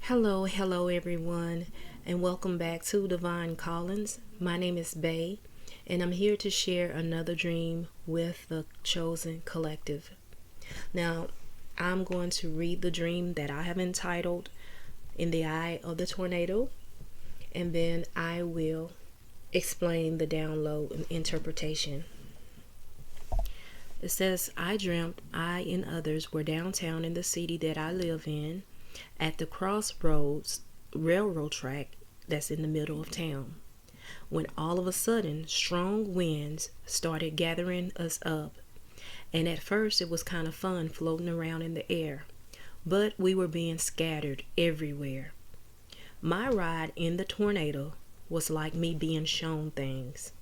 Hello everyone, and welcome back to Divine Callings. My name is Bay, and I'm here to share another dream with the Chosen Collective. Now, I'm going to read the dream that I have entitled In the Eye of the Tornado, and then I will explain the download and interpretation. It says, I dreamt I and others were downtown in the city that I live in at the crossroads railroad track that's in the middle of town, when all of a sudden strong winds started gathering us up. And at first it was kind of fun floating around in the air, but we were being scattered everywhere. My ride in the tornado was like me being shown things.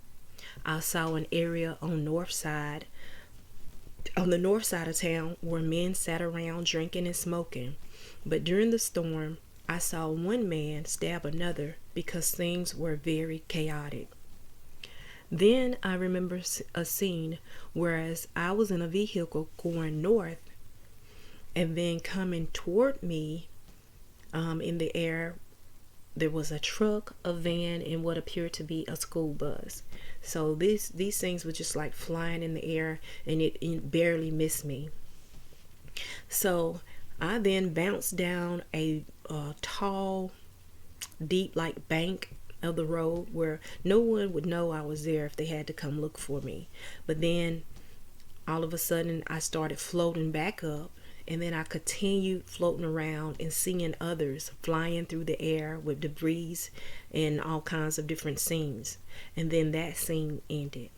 I saw an area on the north side of town where men sat around drinking and smoking. But during the storm, I saw one man stab another because things were very chaotic. Then I remember a scene whereas I was in a vehicle going north, and then coming toward me in the air there was a truck, a van, and what appeared to be a school bus. So these things were just like flying in the air, and it barely missed me. So I then bounced down a tall, deep like bank of the road where no one would know I was there if they had to come look for me. But then all of a sudden I started floating back up, and then I continued floating around and seeing others flying through the air with debris and all kinds of different scenes. And then that scene ended.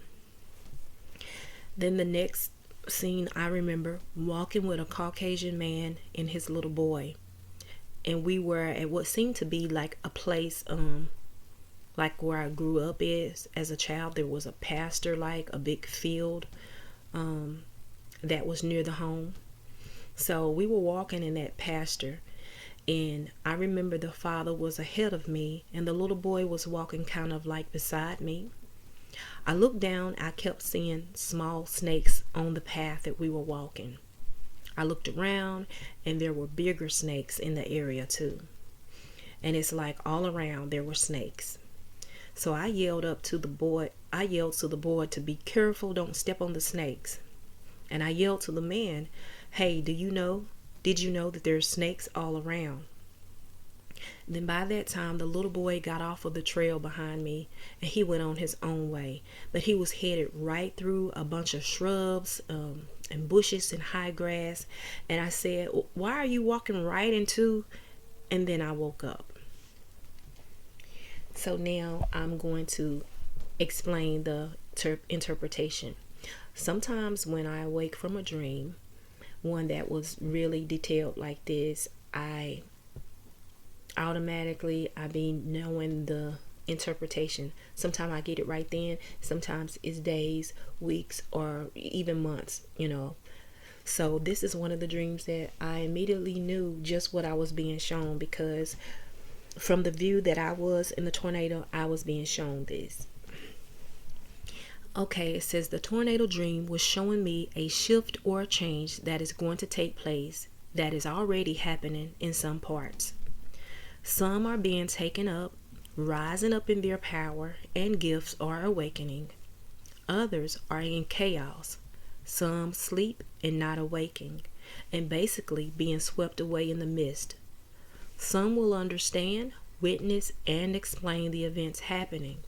Then the next scene, I remember walking with a Caucasian man and his little boy. And we were at what seemed to be like a place like where I grew up is as a child. There was a pasture, like a big field that was near the home. So we were walking in that pasture, and I remember the father was ahead of me and the little boy was walking kind of like beside me. I looked down, I kept seeing small snakes on the path that we were walking. I looked around, and there were bigger snakes in the area too. And it's like all around there were snakes. So I yelled to the boy to be careful, don't step on the snakes. And I yelled to the man, hey, did you know that there's snakes all around? Then by that time, the little boy got off of the trail behind me, and he went on his own way. But he was headed right through a bunch of shrubs and bushes and high grass. And I said, why are you walking right into? And then I woke up. So now I'm going to explain the interpretation. Sometimes when I awake from a dream, one that was really detailed like this, I be knowing the interpretation. Sometimes I get it right then. Sometimes it's days, weeks, or even months. So this is one of the dreams that I immediately knew just what I was being shown, because from the view that I was in the tornado, I was being shown this. Okay, it says the tornado dream was showing me a shift or a change that is going to take place, that is already happening in some parts. Some are being taken up, rising up in their power, and gifts are awakening. Others are in chaos. Some sleep and not awaking, and basically being swept away in the mist. Some will understand, witness, and explain the events happening.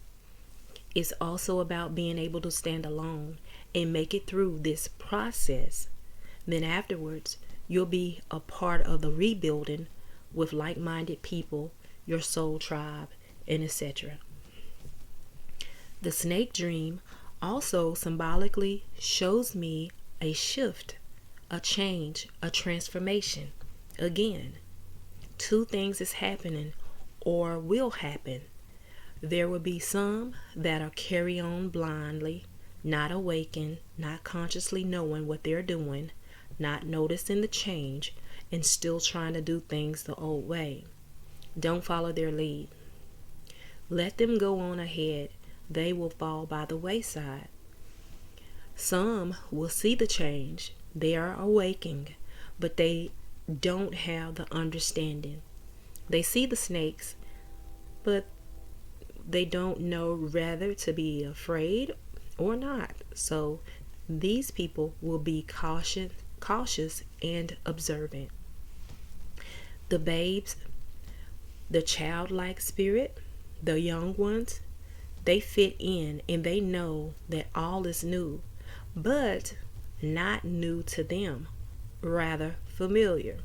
It's also about being able to stand alone and make it through this process. Then afterwards, you'll be a part of the rebuilding with like-minded people, your soul tribe, and etc. The snake dream also symbolically shows me a shift, a change, a transformation. Again, two things is happening or will happen. There will be some that are carry on blindly, not awakened, not consciously knowing what they're doing, not noticing the change, and still trying to do things the old way. Don't follow their lead. Let them go on ahead. They will fall by the wayside. Some will see the change. They are awaking, but they don't have the understanding. They see the snakes, but they don't know whether to be afraid or not. So these people will be cautious and observant. The babes, the childlike spirit, the young ones, they fit in and they know that all is new, but not new to them, rather familiar.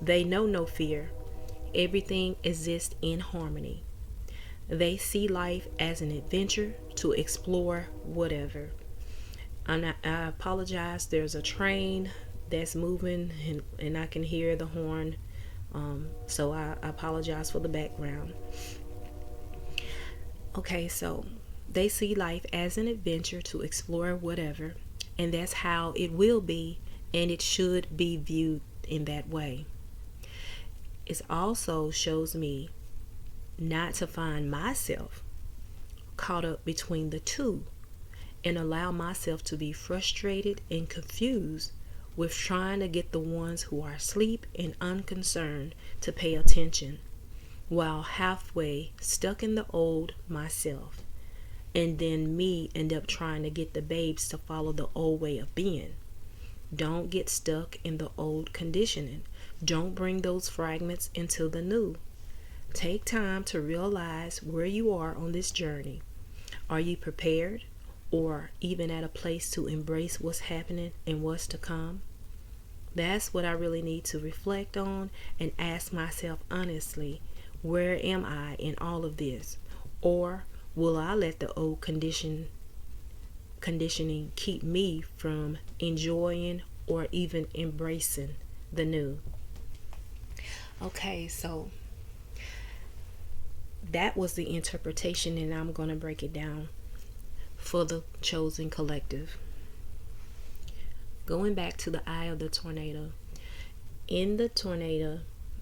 They know no fear. Everything exists in harmony. They see life as an adventure to explore whatever. And I apologize, there's a train that's moving and I can hear the horn. So I apologize for the background. Okay, so they see life as an adventure to explore whatever, and that's how it will be, and it should be viewed in that way. It also shows me not to find myself caught up between the two and allow myself to be frustrated and confused with trying to get the ones who are asleep and unconcerned to pay attention, while halfway stuck in the old myself. And then me end up trying to get the babes to follow the old way of being. Don't get stuck in the old conditioning. Don't bring those fragments into the new. Take time to realize where you are on this journey. Are you prepared or even at a place to embrace what's happening and what's to come? That's what I really need to reflect on and ask myself honestly, where am I in all of this? Or will I let the old conditioning keep me from enjoying or even embracing the new? Okay, so that was the interpretation, and I'm going to break it down for the chosen collective. Going back to the eye of the tornado. In the tornado,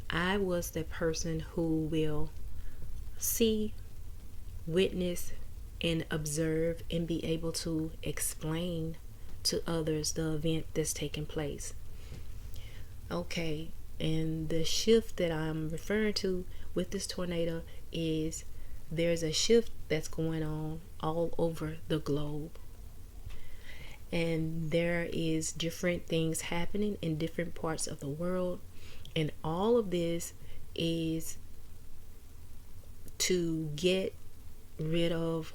I was the person who will see, witness, and observe and be able to explain to others the event that's taking place. Okay, and the shift that I'm referring to with this tornado is there's a shift that's going on all over the globe. And there is different things happening in different parts of the world. And all of this is to get rid of,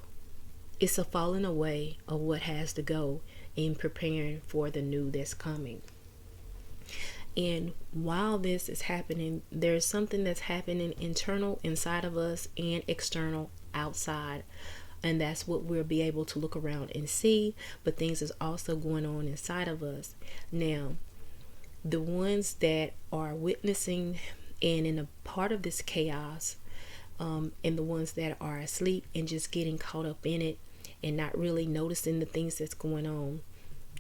it's a falling away of what has to go in preparing for the new that's coming. And while this is happening, there's something that's happening internal inside of us and external outside. And that's what we'll be able to look around and see. But things is also going on inside of us. Now, the ones that are witnessing and in a part of this chaos, and the ones that are asleep and just getting caught up in it and not really noticing the things that's going on,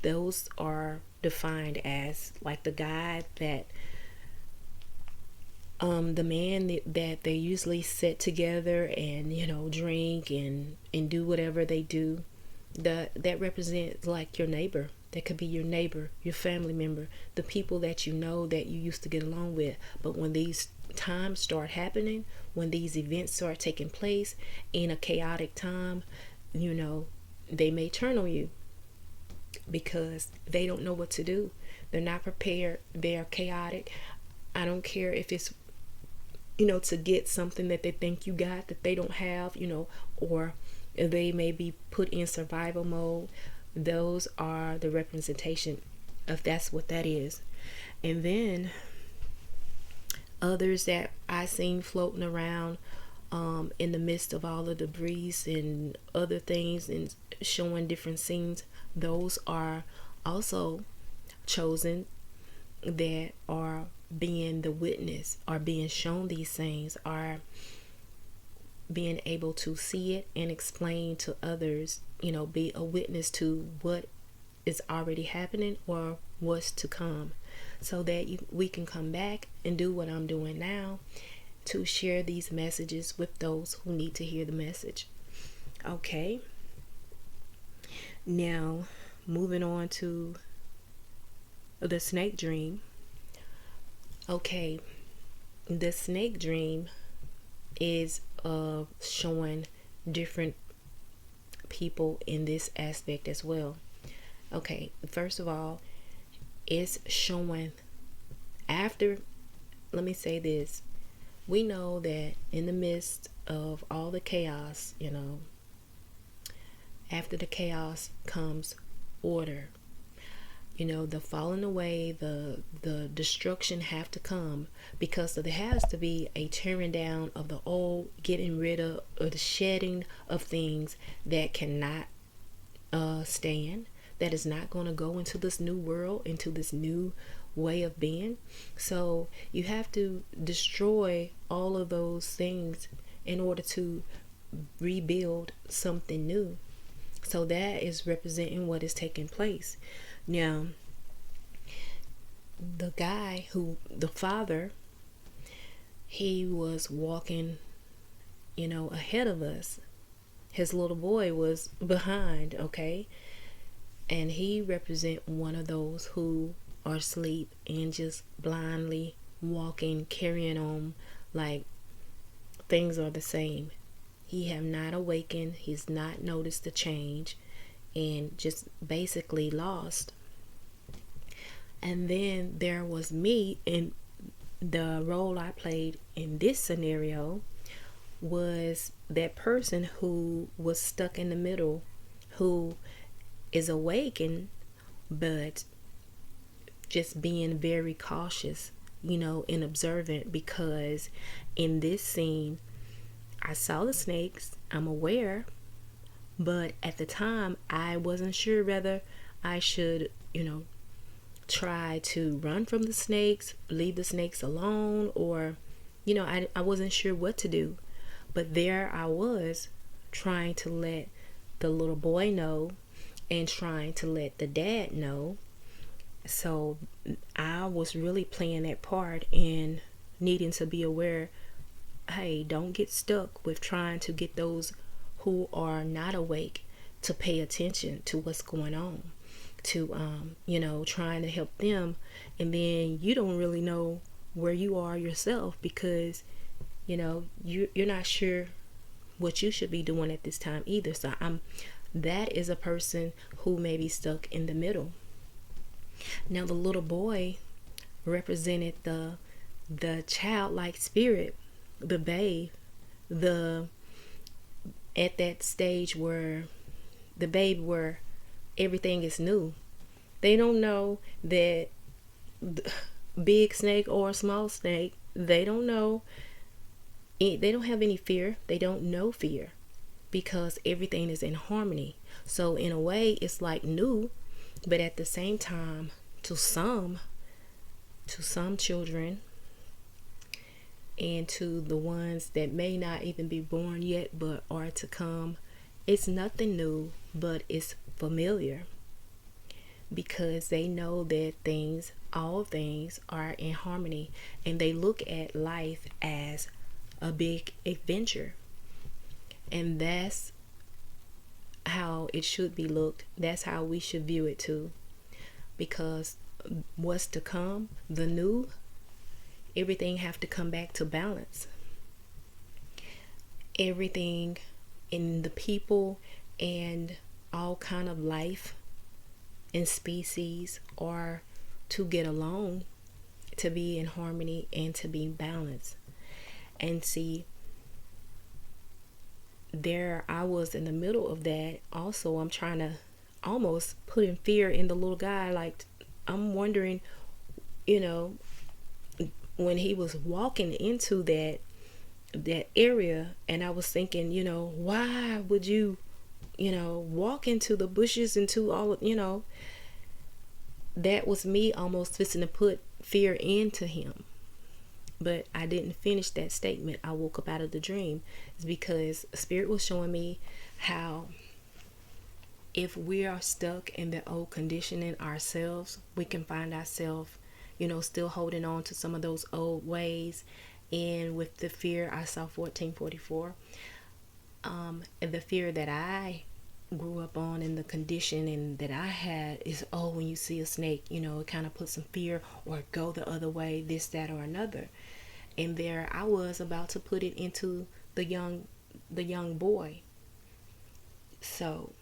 those are defined as like the guy that the man that they usually sit together and drink and do whatever they do, that represents like your neighbor. That could be your neighbor, your family member, the people that you know that you used to get along with. But when these times start happening, when these events start taking place in a chaotic time, they may turn on you because they don't know what to do. They're not prepared. They're chaotic. I don't care if it's to get something that they think you got that they don't have, or they may be put in survival mode. Those are the representation of that's what that is. And then others that I seen floating around in the midst of all the debris and other things and showing different scenes, those are also chosen that are being the witness, are being shown these things, are being able to see it and explain to others, be a witness to what is already happening or what's to come, so that we can come back and do what I'm doing now to share these messages with those who need to hear the message. Okay, now moving on to the snake dream. Okay, The snake dream is showing different people in this aspect as well. Okay, first of all, it's showing after, let me say this. We know that in the midst of all the chaos, after the chaos comes order. The falling away, the destruction have to come, because there has to be a tearing down of the old, getting rid of, or the shedding of things that cannot stand, that is not going to go into this new world, into this new way of being. So you have to destroy all of those things in order to rebuild something new. So that is representing what is taking place. Now, the father, he was walking, ahead of us. His little boy was behind, okay? And he represent one of those who are asleep and just blindly walking, carrying on like things are the same. He have not awakened, he's not noticed the change, and just basically lost. And then there was me, and the role I played in this scenario was that person who was stuck in the middle, who is awakened, but just being very cautious, and observant, because in this scene, I saw the snakes, I'm aware, but at the time, I wasn't sure whether I should, try to run from the snakes, leave the snakes alone, or, I wasn't sure what to do. But there I was, trying to let the little boy know and trying to let the dad know. So I was really playing that part and needing to be aware, hey, don't get stuck with trying to get those who are not awake to pay attention to what's going on, to trying to help them, and then you don't really know where you are yourself, because you're not sure what you should be doing at this time either. So that is a person who may be stuck in the middle. Now the little boy represented the childlike spirit, the babe, at that stage where everything is new. They don't know that big snake or small snake, they don't know. They don't have any fear. They don't know fear, because everything is in harmony. So in a way, it's like new, but at the same time, to some children, and to the ones that may not even be born yet but are to come, it's nothing new, but it's familiar, because they know that all things are in harmony, and they look at life as a big adventure. And that's how it should be looked. That's how we should view it too, because what's to come, the new, everything have to come back to balance. Everything in the people and all kind of life and species are to get along, to be in harmony, and to be balanced. And see, there I was in the middle of that. Also, I'm trying to almost put in fear in the little guy. Like, I'm wondering, when he was walking into that area, and I was thinking, why would you, walk into the bushes, into all of, that was me almost fixing to put fear into him. But I didn't finish that statement. I woke up out of the dream. It's because Spirit was showing me how, if we are stuck in the old conditioning ourselves, we can find ourselves, still holding on to some of those old ways. And with the fear, I saw 1444. And the fear that I grew up on, and the conditioning that I had is, when you see a snake, it kind of puts some fear, or go the other way, this, that, or another. And there I was about to put it into the young boy. So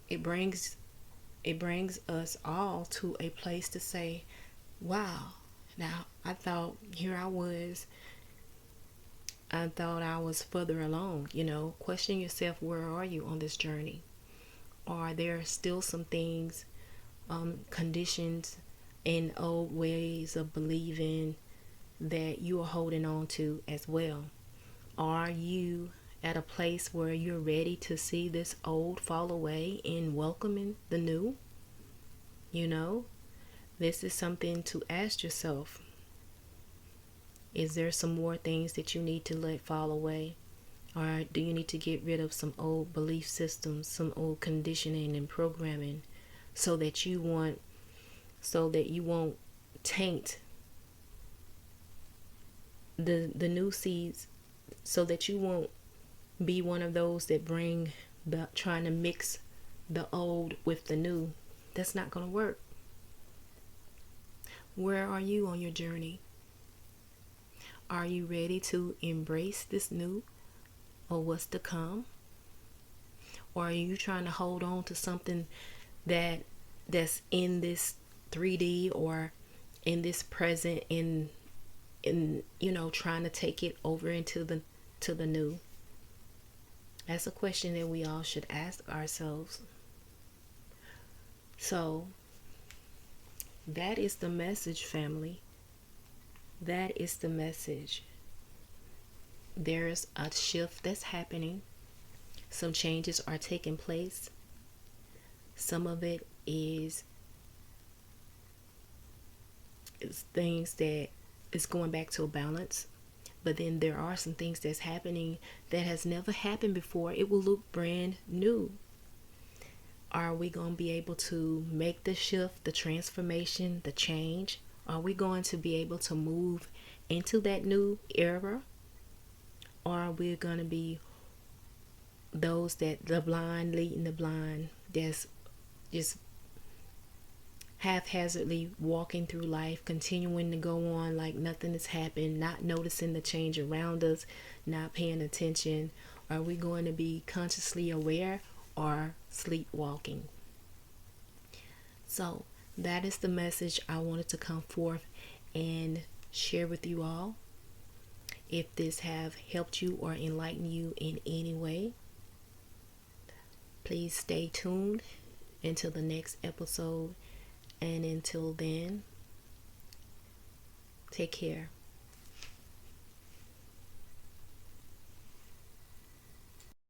it brings us all to a place to say, wow, now I thought I was further along. Question yourself, where are you on this journey? Are there still some things, conditions, and old ways of believing that you are holding on to as well? Are you at a place where you're ready to see this old fall away and welcoming the new? This is something to ask yourself. Is there some more things that you need to let fall away? Or do you need to get rid of some old belief systems, some old conditioning and programming so that you won't taint the new seeds, so that you won't be one of those that trying to mix the old with the new? That's not going to work. Where are you on your journey? Are you ready to embrace this new or what's to come? Or are you trying to hold on to something that's in this 3D or in this present, in trying to take it over into the new? That's a question that we all should ask ourselves. So that is the message, family. That is the message. There's a shift that's happening. Some changes are taking place. Some of it is things that is going back to a balance. But then there are some things that's happening that has never happened before. It will look brand new. Are we going to be able to make the shift, the transformation, the change? Are we going to be able to move into that new era? Or are we going to be those that the blind leading the blind, that's just haphazardly walking through life, continuing to go on like nothing has happened, not noticing the change around us, not paying attention? Are we going to be consciously aware or sleepwalking? So that is the message I wanted to come forth and share with you all. If this have helped you or enlightened you in any way, please stay tuned until the next episode. And until then, take care.